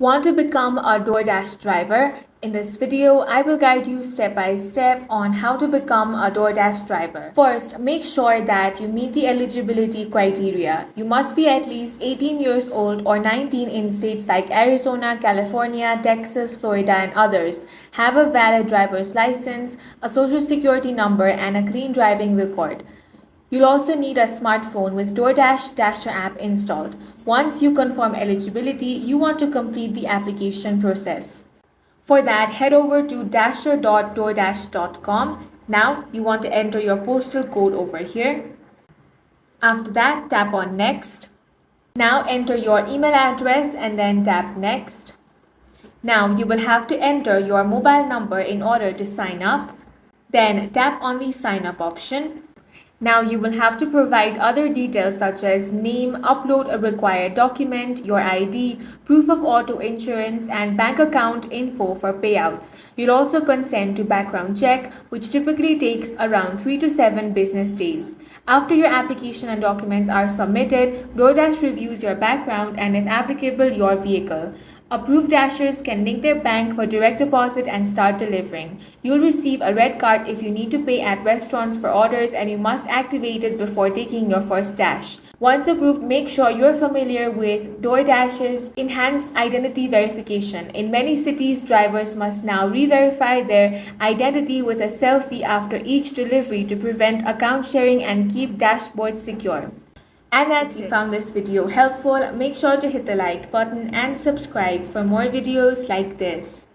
Want to become a DoorDash driver? In this video, I will guide you step by step on how to become a DoorDash driver. First, make sure that you meet the eligibility criteria. You must be at least 18 years old or 19 in states like Arizona, California, Texas, Florida, and others. Have a valid driver's license, a social security number, and a clean driving record. You'll also need a smartphone with DoorDash Dasher app installed. Once you confirm eligibility, you want to complete the application process. For that, head over to dasher.doordash.com. Now, you want to enter your postal code over here. After that, tap on Next. Now, enter your email address and then tap Next. Now, you will have to enter your mobile number in order to sign up. Then, tap on the Sign Up option. Now you will have to provide other details such as name, upload a required document, your ID, proof of auto insurance, and bank account info for payouts. You'll also consent to background check, which typically takes around 3 to 7 business days. After your application and documents are submitted, DoorDash reviews your background and, if applicable, your vehicle. Approved Dashers can link their bank for direct deposit and start delivering. You'll receive a red card if you need to pay at restaurants for orders, and you must activate it before taking your first dash. Once approved, make sure you're familiar with DoorDash's enhanced identity verification. In many cities, drivers must now re-verify their identity with a selfie after each delivery to prevent account sharing and keep dashboards secure. And if you found this video helpful, make sure to hit the like button and subscribe for more videos like this.